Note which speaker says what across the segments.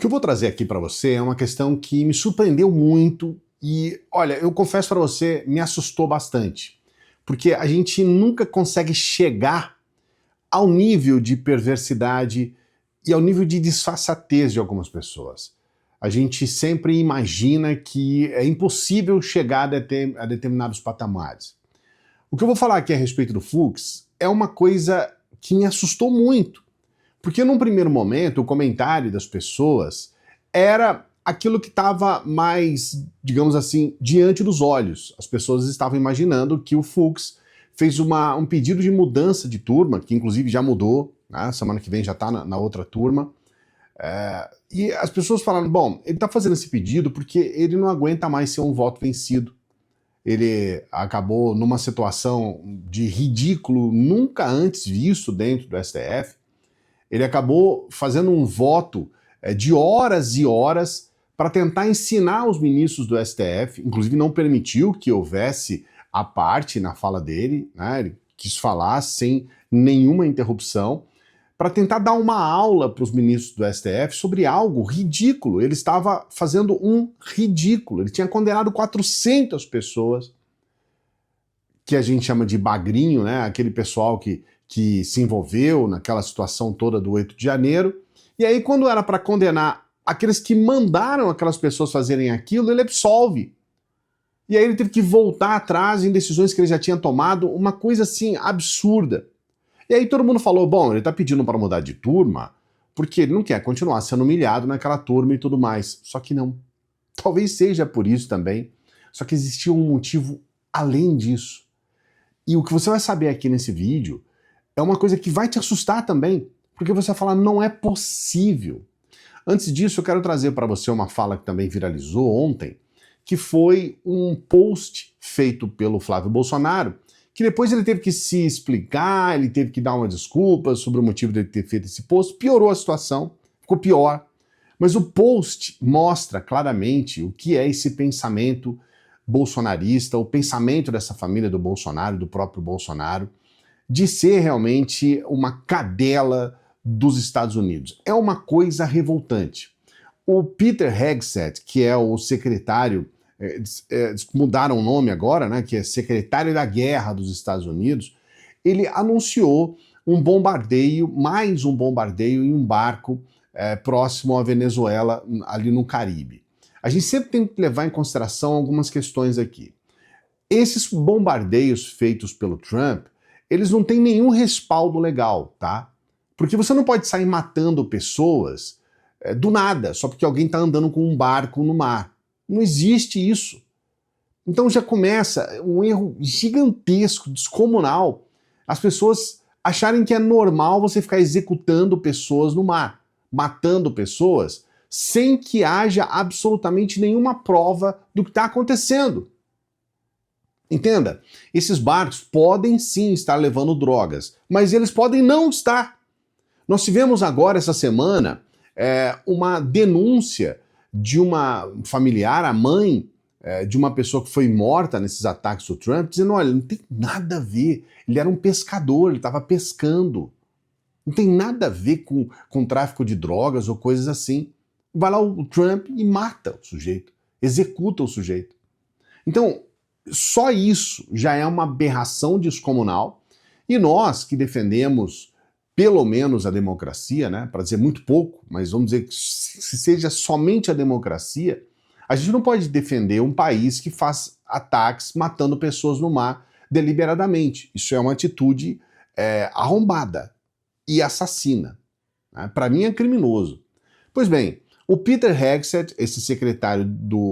Speaker 1: que eu vou trazer aqui para você é uma questão que me surpreendeu muito e, olha, eu confesso para você, me assustou bastante. Porque a gente nunca consegue chegar ao nível de perversidade e ao nível de disfarçatez de algumas pessoas. A gente sempre imagina que é impossível chegar a determinados patamares. O que eu vou falar aqui a respeito do Fux é uma coisa que me assustou muito. Porque num primeiro momento, o comentário das pessoas era aquilo que estava mais, digamos assim, diante dos olhos. As pessoas estavam imaginando que o Fux fez um pedido de mudança de turma, que inclusive já mudou, né? Semana que vem já está na outra turma. E as pessoas falaram, bom, ele está fazendo esse pedido porque ele não aguenta mais ser um voto vencido. Ele acabou numa situação de ridículo nunca antes visto dentro do STF. Ele acabou fazendo um voto de horas e horas para tentar ensinar os ministros do STF, inclusive não permitiu que houvesse a parte na fala dele, né? Ele quis falar sem nenhuma interrupção, para tentar dar uma aula para os ministros do STF sobre algo ridículo. Ele estava fazendo um ridículo. Ele tinha condenado 400 pessoas, que a gente chama de bagrinho, né? Aquele pessoal que se envolveu naquela situação toda do 8 de janeiro. E aí, quando era para condenar aqueles que mandaram aquelas pessoas fazerem aquilo, ele absolve. E aí ele teve que voltar atrás em decisões que ele já tinha tomado, uma coisa assim absurda. E aí todo mundo falou, bom, ele tá pedindo para mudar de turma porque ele não quer continuar sendo humilhado naquela turma e tudo mais. Só que não. Talvez seja por isso também. Só que existia um motivo além disso. E o que você vai saber aqui nesse vídeo é uma coisa que vai te assustar também, porque você vai falar, não é possível. Antes disso, eu quero trazer para você uma fala que também viralizou ontem, que foi um post feito pelo Flávio Bolsonaro, que depois ele teve que se explicar, ele teve que dar uma desculpa sobre o motivo de ter feito esse post, piorou a situação, ficou pior. Mas o post mostra claramente o que é esse pensamento bolsonarista, o pensamento dessa família do Bolsonaro, do próprio Bolsonaro, de ser realmente uma cadela dos Estados Unidos. É uma coisa revoltante. O Peter Hegseth, que é o secretário, mudaram o nome agora, né, que é secretário da Guerra dos Estados Unidos, ele anunciou um bombardeio, mais um bombardeio em um barco próximo à Venezuela, ali no Caribe. A gente sempre tem que levar em consideração algumas questões aqui. Esses bombardeios feitos pelo Trump, eles não têm nenhum respaldo legal, tá? Porque você não pode sair matando pessoas do nada, só porque alguém está andando com um barco no mar. Não existe isso. Então já começa um erro gigantesco, descomunal, as pessoas acharem que é normal você ficar executando pessoas no mar, matando pessoas, sem que haja absolutamente nenhuma prova do que está acontecendo. Entenda, esses barcos podem sim estar levando drogas, mas eles podem não estar. Nós tivemos agora, essa semana, uma denúncia de uma familiar, a mãe de uma pessoa que foi morta nesses ataques do Trump, dizendo, olha, não tem nada a ver, ele era um pescador, ele estava pescando. Não tem nada a ver com tráfico de drogas ou coisas assim. Vai lá o Trump e mata o sujeito, executa o sujeito. Então, só isso já é uma aberração descomunal, e nós que defendemos pelo menos a democracia, né, para dizer muito pouco, mas vamos dizer que se seja somente a democracia, a gente não pode defender um país que faz ataques matando pessoas no mar deliberadamente. Isso é uma atitude arrombada e assassina. Né? Para mim é criminoso. Pois bem, o Peter Hegseth, esse secretário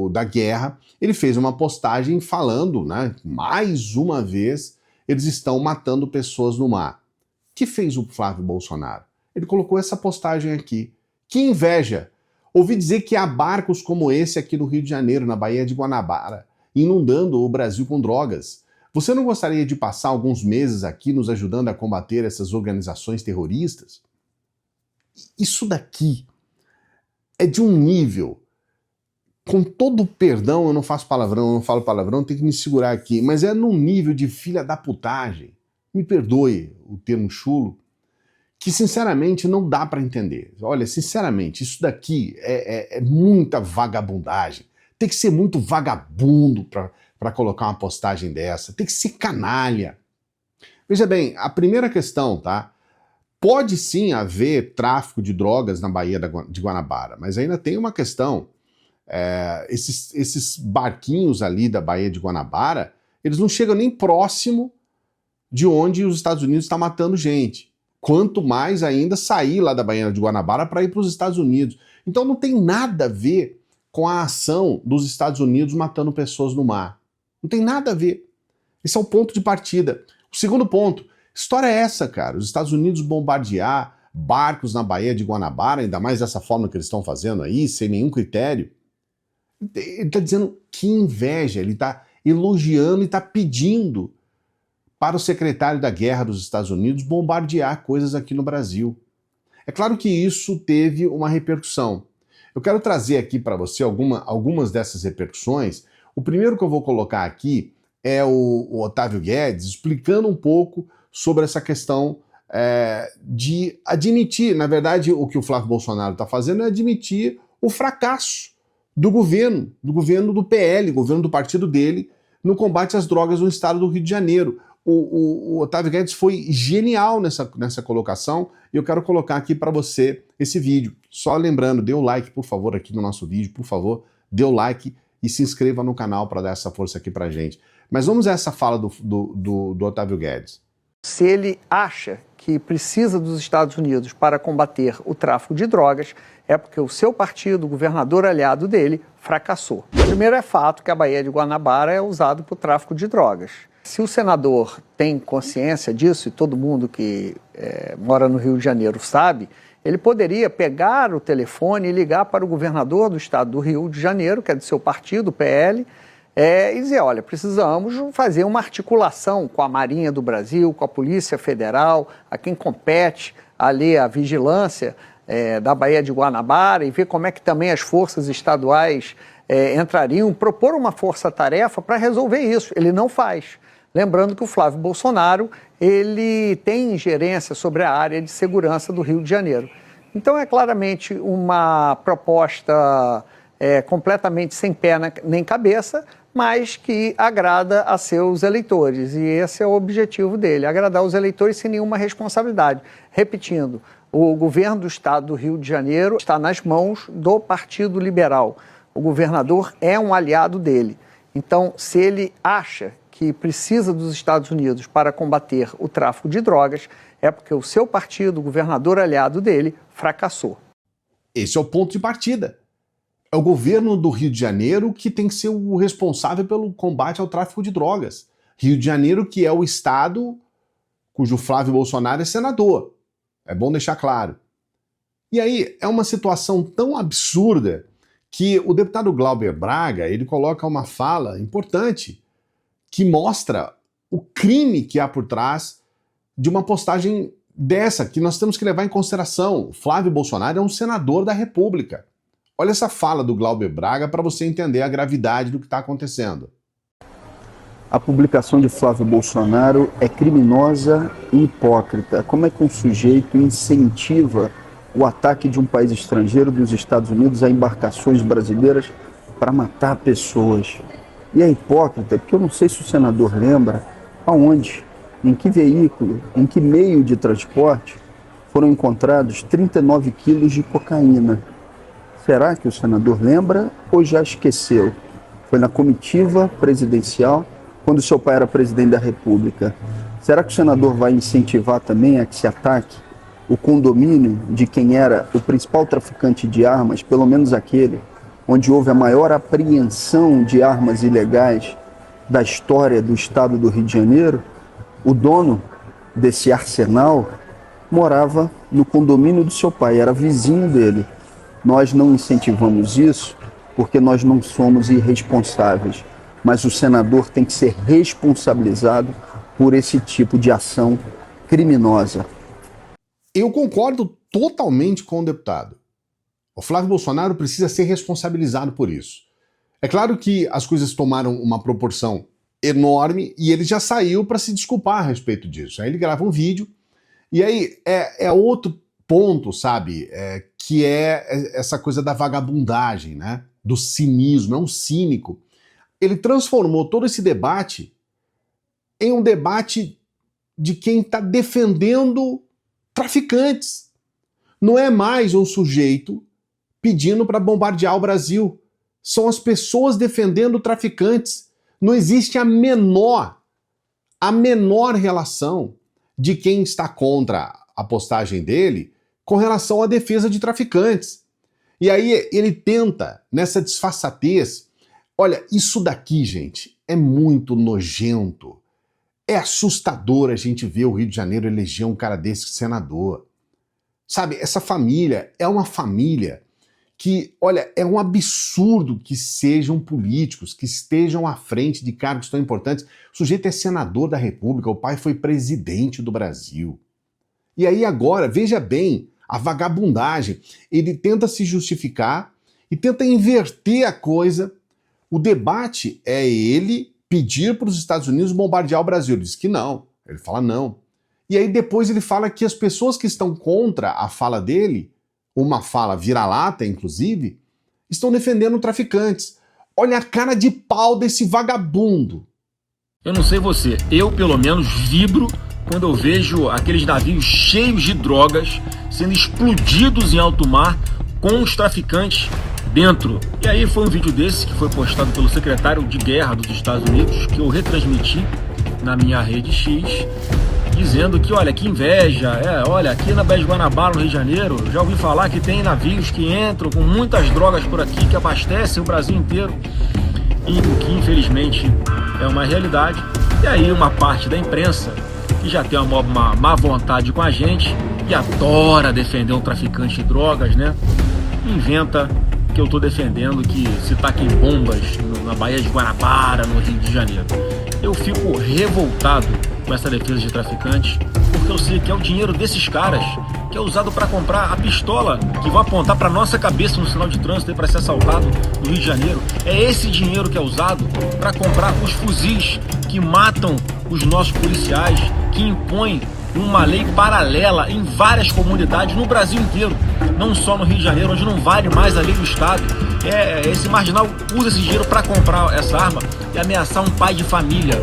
Speaker 1: da guerra, ele fez uma postagem falando, né, mais uma vez, eles estão matando pessoas no mar. O que fez o Flávio Bolsonaro? Ele colocou essa postagem aqui. Que inveja! Ouvi dizer que há barcos como esse aqui no Rio de Janeiro, na Baía de Guanabara, inundando o Brasil com drogas. Você não gostaria de passar alguns meses aqui nos ajudando a combater essas organizações terroristas? Isso daqui é de um nível, com todo o perdão, eu não faço palavrão, eu não falo palavrão, tenho que me segurar aqui, mas é num nível de filha da putagem, me perdoe o termo chulo, que sinceramente não dá para entender. Olha, sinceramente, isso daqui é muita vagabundagem. Tem que ser muito vagabundo para colocar uma postagem dessa. Tem que ser canalha. Veja bem, a primeira questão, tá? Pode sim haver tráfico de drogas na Baía de Guanabara, mas ainda tem uma questão. Esses barquinhos ali da Baía de Guanabara, eles não chegam nem próximo de onde os Estados Unidos estão matando gente. Quanto mais ainda sair lá da Baía de Guanabara para ir para os Estados Unidos. Então não tem nada a ver com a ação dos Estados Unidos matando pessoas no mar. Não tem nada a ver. Esse é o ponto de partida. O segundo ponto, história é essa, cara? Os Estados Unidos bombardear barcos na Baía de Guanabara, ainda mais dessa forma que eles estão fazendo aí, sem nenhum critério. Ele está dizendo que inveja, ele está elogiando e está pedindo para o secretário da Guerra dos Estados Unidos bombardear coisas aqui no Brasil. É claro que isso teve uma repercussão. Eu quero trazer aqui para você algumas dessas repercussões. O primeiro que eu vou colocar aqui é o Otávio Guedes explicando um pouco sobre essa questão de admitir, na verdade, o que o Flávio Bolsonaro está fazendo é admitir o fracasso do governo do PL, governo do partido dele, no combate às drogas no estado do Rio de Janeiro. O Otávio Guedes foi genial nessa colocação e eu quero colocar aqui para você esse vídeo. Só lembrando, dê o like, por favor, aqui no nosso vídeo, por favor, dê o like e se inscreva no canal para dar essa força aqui pra gente. Mas vamos a essa fala do Otávio Guedes.
Speaker 2: Se ele acha que precisa dos Estados Unidos para combater o tráfico de drogas, é porque o seu partido, o governador aliado dele, fracassou. Primeiro é fato que a Baía de Guanabara é usada para o tráfico de drogas. Se o senador tem consciência disso, e todo mundo que mora no Rio de Janeiro sabe, ele poderia pegar o telefone e ligar para o governador do estado do Rio de Janeiro, que é do seu partido, o PL, e dizer, olha, precisamos fazer uma articulação com a Marinha do Brasil, com a Polícia Federal, a quem compete ali a vigilância da Baía de Guanabara e ver como é que também as forças estaduais entrariam, propor uma força-tarefa para resolver isso. Ele não faz. Lembrando que o Flávio Bolsonaro, ele tem ingerência sobre a área de segurança do Rio de Janeiro. Então é claramente uma proposta completamente sem pé nem cabeça, mas que agrada a seus eleitores. E esse é o objetivo dele, agradar os eleitores sem nenhuma responsabilidade. Repetindo, o governo do estado do Rio de Janeiro está nas mãos do Partido Liberal. O governador é um aliado dele. Então, se ele acha que precisa dos Estados Unidos para combater o tráfico de drogas, é porque o seu partido, o governador aliado dele, fracassou.
Speaker 1: Esse é o ponto de partida. É o governo do Rio de Janeiro que tem que ser o responsável pelo combate ao tráfico de drogas. Rio de Janeiro, que é o estado cujo Flávio Bolsonaro é senador. É bom deixar claro. E aí, é uma situação tão absurda que o deputado Glauber Braga, ele coloca uma fala importante que mostra o crime que há por trás de uma postagem dessa, que nós temos que levar em consideração. O Flávio Bolsonaro é um senador da República. Olha essa fala do Glauber Braga para você entender a gravidade do que está acontecendo.
Speaker 3: A publicação de Flávio Bolsonaro é criminosa e hipócrita. Como é que um sujeito incentiva o ataque de um país estrangeiro, dos Estados Unidos, a embarcações brasileiras para matar pessoas? E é hipócrita porque eu não sei se o senador lembra aonde, em que veículo, em que meio de transporte foram encontrados 39 quilos de cocaína. Será que o senador lembra ou já esqueceu? Foi na comitiva presidencial, quando seu pai era presidente da República. Será que o senador vai incentivar também a que se ataque o condomínio de quem era o principal traficante de armas, pelo menos aquele onde houve a maior apreensão de armas ilegais da história do estado do Rio de Janeiro? O dono desse arsenal morava no condomínio do seu pai, era vizinho dele. Nós não incentivamos isso porque nós não somos irresponsáveis, mas o senador tem que ser responsabilizado por esse tipo de ação criminosa.
Speaker 1: Eu concordo totalmente com o deputado. O Flávio Bolsonaro precisa ser responsabilizado por isso. É claro que as coisas tomaram uma proporção enorme e ele já saiu para se desculpar a respeito disso. Aí ele grava um vídeo E aí é outro ponto, sabe, que é essa coisa da vagabundagem, né? Do cinismo, é um cínico. Ele transformou todo esse debate em um debate de quem está defendendo traficantes. Não é mais um sujeito pedindo para bombardear o Brasil. São as pessoas defendendo traficantes. Não existe a menor relação de quem está contra a postagem dele com relação à defesa de traficantes. E aí ele tenta, nessa disfarçatez, olha, isso daqui, gente, é muito nojento. É assustador a gente ver o Rio de Janeiro eleger um cara desse senador. Sabe, essa família é uma família que, olha, é um absurdo que sejam políticos, que estejam à frente de cargos tão importantes. O sujeito é senador da República, o pai foi presidente do Brasil. E aí agora, veja bem, a vagabundagem, ele tenta se justificar e tenta inverter a coisa. O debate é ele pedir para os Estados Unidos bombardear o Brasil. Ele diz que não, ele fala não. E aí depois ele fala que as pessoas que estão contra a fala dele, uma fala vira-lata, inclusive, estão defendendo traficantes. Olha a cara de pau desse vagabundo.
Speaker 4: Eu não sei você, eu pelo menos vibro quando eu vejo aqueles navios cheios de drogas sendo explodidos em alto mar com os traficantes dentro. E aí foi um vídeo desse que foi postado pelo secretário de guerra dos Estados Unidos, que eu retransmiti na minha rede X, dizendo que, olha, que inveja, olha, aqui na Baía de Guanabara, no Rio de Janeiro, já ouvi falar que tem navios que entram com muitas drogas por aqui, que abastecem o Brasil inteiro, e o que infelizmente é uma realidade. E aí uma parte da imprensa, que já tem uma má vontade com a gente, e adora defender um traficante de drogas, né, inventa que eu tô defendendo que se taquem bombas na Baía de Guanabara, no Rio de Janeiro. Eu fico revoltado com essa defesa de traficantes, porque eu sei que é o dinheiro desses caras que é usado para comprar a pistola que vai apontar para nossa cabeça no sinal de trânsito para ser assaltado no Rio de Janeiro. É esse dinheiro que é usado para comprar os fuzis que matam os nossos policiais, que impõem uma lei paralela em várias comunidades no Brasil inteiro, não só no Rio de Janeiro, onde não vale mais a lei do Estado. Esse marginal usa esse dinheiro para comprar essa arma e ameaçar um pai de família,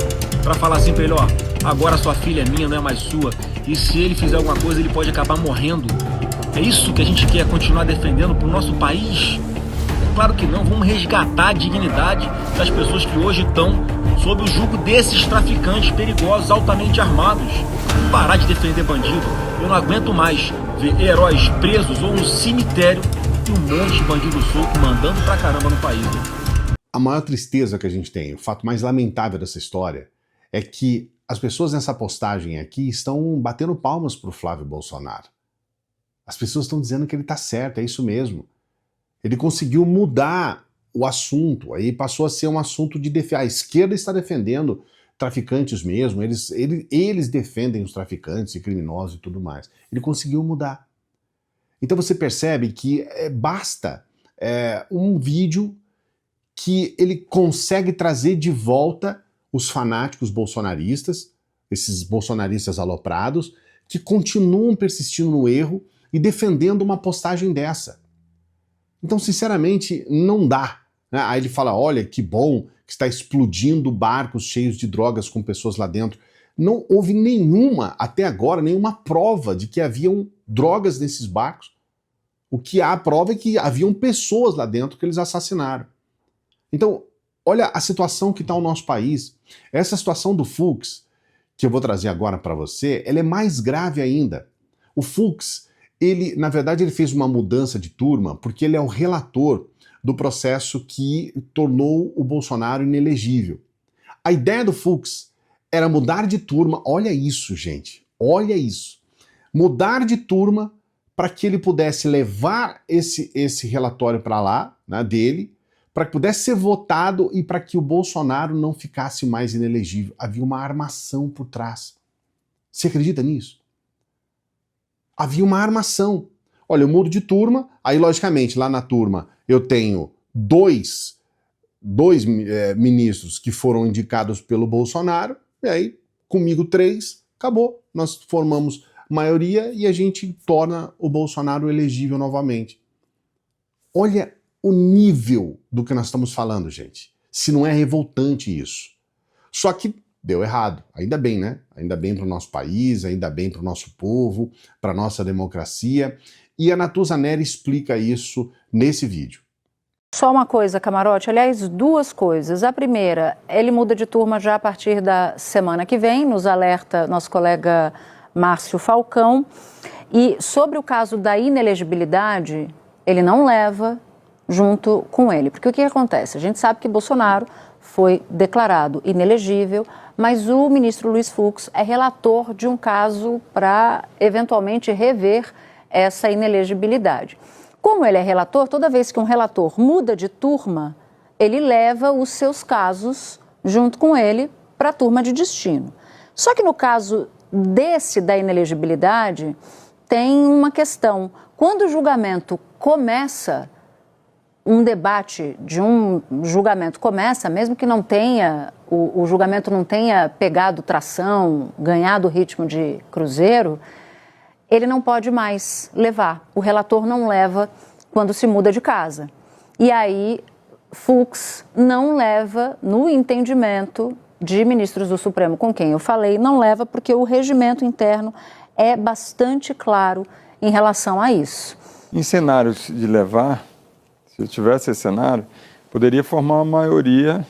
Speaker 4: para falar assim para ele, ó, agora sua filha é minha, não é mais sua, e se ele fizer alguma coisa ele pode acabar morrendo. É isso que a gente quer continuar defendendo pro nosso país? É claro que não. Vamos resgatar a dignidade das pessoas que hoje estão sob o jugo desses traficantes perigosos, altamente armados. Vamos parar de defender bandido. Eu não aguento mais ver heróis presos ou um cemitério e um monte de bandido solto mandando pra caramba no país.
Speaker 1: A maior tristeza que a gente tem, o fato mais lamentável dessa história, é que as pessoas nessa postagem aqui estão batendo palmas pro Flávio Bolsonaro. As pessoas estão dizendo que ele tá certo, é isso mesmo. Ele conseguiu mudar o assunto, aí passou a ser um assunto de defesa. A esquerda está defendendo traficantes mesmo, eles defendem os traficantes e criminosos e tudo mais. Ele conseguiu mudar. Então você percebe que basta um vídeo que ele consegue trazer de volta os fanáticos bolsonaristas, esses bolsonaristas aloprados, que continuam persistindo no erro e defendendo uma postagem dessa. Então, sinceramente, não dá. Né? Aí ele fala, olha, que bom que está explodindo barcos cheios de drogas com pessoas lá dentro. Não houve até agora, nenhuma prova de que haviam drogas nesses barcos. O que há prova é que haviam pessoas lá dentro que eles assassinaram. Então, olha a situação que está o nosso país. Essa situação do Fux, que eu vou trazer agora para você, ela é mais grave ainda. O Fux, na verdade, ele fez uma mudança de turma porque ele é o relator do processo que tornou o Bolsonaro inelegível. A ideia do Fux era mudar de turma, olha isso, gente, olha isso. Mudar de turma para que ele pudesse levar esse relatório para lá, né, dele, para que pudesse ser votado e para que o Bolsonaro não ficasse mais inelegível. Havia uma armação por trás. Você acredita nisso? Havia uma armação. Olha, eu mudo de turma, aí logicamente lá na turma eu tenho dois ministros que foram indicados pelo Bolsonaro, e aí comigo 3, acabou. Nós formamos maioria e a gente torna o Bolsonaro elegível novamente. Olha o nível do que nós estamos falando, gente. Se não é revoltante isso. Só que deu errado. Ainda bem, né? Ainda bem para o nosso país, ainda bem para o nosso povo, para a nossa democracia. E a Natuza Neri explica isso nesse vídeo.
Speaker 5: Só uma coisa, Camarote, aliás, duas coisas. A primeira, ele muda de turma já a partir da semana que vem, nos alerta nosso colega Márcio Falcão. E sobre o caso da inelegibilidade, ele não leva junto com ele. Porque o que acontece? A gente sabe que Bolsonaro foi declarado inelegível, mas o ministro Luiz Fux é relator de um caso para, eventualmente, rever essa inelegibilidade. Como ele é relator, toda vez que um relator muda de turma, ele leva os seus casos junto com ele para a turma de destino. Só que no caso desse da inelegibilidade, tem uma questão. Quando o julgamento começa, um debate de um julgamento começa, mesmo que não tenha, o julgamento não tenha pegado tração, ganhado o ritmo de cruzeiro, ele não pode mais levar. O relator não leva quando se muda de casa. E aí, Fux não leva no entendimento de ministros do Supremo com quem eu falei, não leva porque o regimento interno é bastante claro em relação a isso.
Speaker 6: Em cenários de levar, se eu tivesse esse cenário, poderia formar uma maioria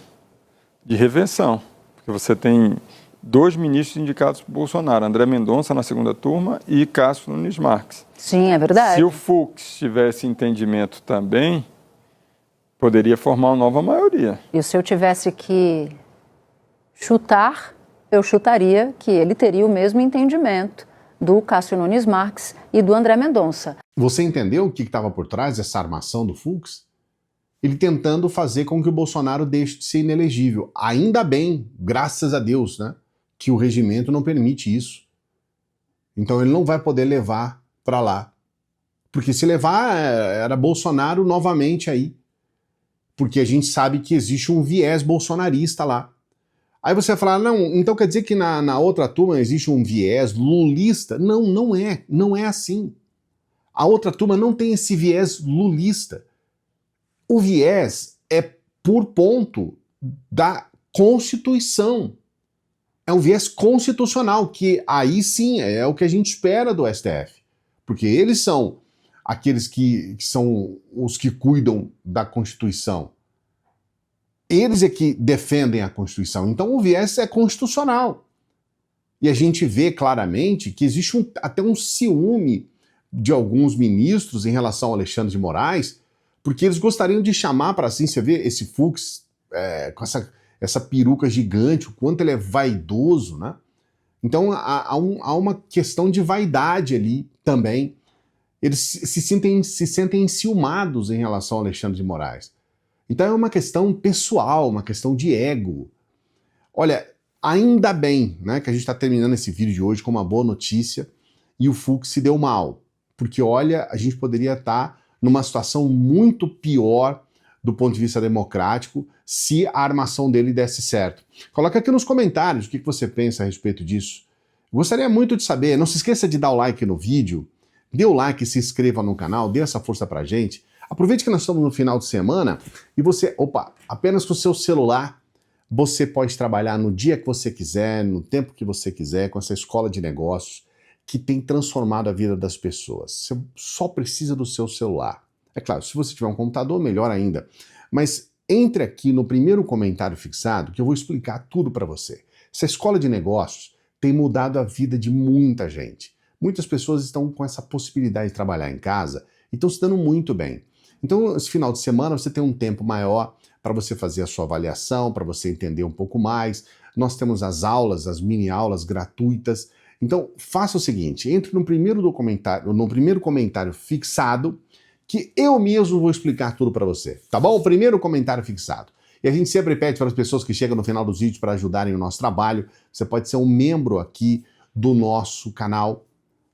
Speaker 6: de reversão, porque você tem 2 ministros indicados por Bolsonaro, André Mendonça na segunda turma e Cássio Nunes Marques.
Speaker 5: Sim, é verdade.
Speaker 6: Se o Fux tivesse entendimento também, poderia formar uma nova maioria.
Speaker 5: E se eu tivesse que chutar, eu chutaria que ele teria o mesmo entendimento do Cássio Nunes Marques e do André Mendonça.
Speaker 1: Você entendeu o que estava por trás dessa armação do Fux? Ele tentando fazer com que o Bolsonaro deixe de ser inelegível. Ainda bem, graças a Deus, né, que o regimento não permite isso. Então ele não vai poder levar para lá. Porque se levar, era Bolsonaro novamente aí. Porque a gente sabe que existe um viés bolsonarista lá. Aí você vai falar, não, então quer dizer que na outra turma existe um viés lulista? Não, não é. Não é assim. A outra turma não tem esse viés lulista. O viés é por ponto da Constituição. É um viés constitucional, que aí sim é o que a gente espera do STF. Porque eles são aqueles que são os que cuidam da Constituição. Eles é que defendem a Constituição. Então o viés é constitucional. E a gente vê claramente que existe até um ciúme de alguns ministros em relação ao Alexandre de Moraes, porque eles gostariam de chamar para assim, você vê esse Fux com essa peruca gigante, o quanto ele é vaidoso, né? Então há uma questão de vaidade ali também. Eles se sentem enciumados em relação ao Alexandre de Moraes. Então é uma questão pessoal, uma questão de ego. Olha, ainda bem, né, que a gente está terminando esse vídeo de hoje com uma boa notícia e o Fux se deu mal. Porque, olha, a gente poderia estar numa situação muito pior do ponto de vista democrático se a armação dele desse certo. Coloca aqui nos comentários o que você pensa a respeito disso. Gostaria muito de saber. Não se esqueça de dar o like no vídeo, dê o like e se inscreva no canal, dê essa força pra gente. Aproveite que nós estamos no final de semana e você, apenas com o seu celular, você pode trabalhar no dia que você quiser, no tempo que você quiser, com essa escola de negócios que tem transformado a vida das pessoas. Você só precisa do seu celular. É claro, se você tiver um computador, melhor ainda. Mas entre aqui no primeiro comentário fixado que eu vou explicar tudo para você. Essa escola de negócios tem mudado a vida de muita gente. Muitas pessoas estão com essa possibilidade de trabalhar em casa e estão se dando muito bem. Então, esse final de semana você tem um tempo maior para você fazer a sua avaliação, para você entender um pouco mais. Nós temos as aulas, as mini-aulas gratuitas. Então, faça o seguinte, entre no primeiro comentário fixado, que eu mesmo vou explicar tudo para você, tá bom? O primeiro comentário fixado. E a gente sempre pede para as pessoas que chegam no final dos vídeos para ajudarem o nosso trabalho, você pode ser um membro aqui do nosso canal.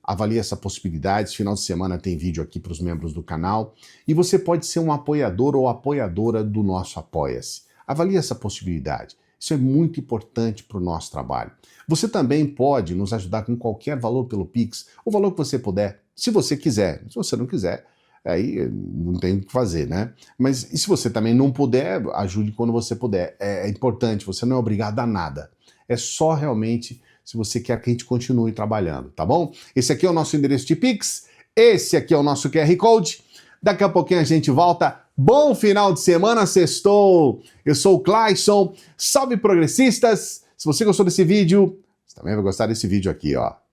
Speaker 1: Avalie essa possibilidade, esse final de semana tem vídeo aqui para os membros do canal. E você pode ser um apoiador ou apoiadora do nosso Apoia-se. Avalie essa possibilidade. Isso é muito importante para o nosso trabalho. Você também pode nos ajudar com qualquer valor pelo Pix, o valor que você puder, se você quiser. Se você não quiser, aí não tem o que fazer, né? Mas e se você também não puder, ajude quando você puder. É importante, você não é obrigado a nada. É só realmente se você quer que a gente continue trabalhando, tá bom? Esse aqui é o nosso endereço de Pix, esse aqui é o nosso QR Code. Daqui a pouquinho a gente volta. Bom final de semana, sextou! Eu sou o Clayson. Salve progressistas! Se você gostou desse vídeo, você também vai gostar desse vídeo aqui, ó.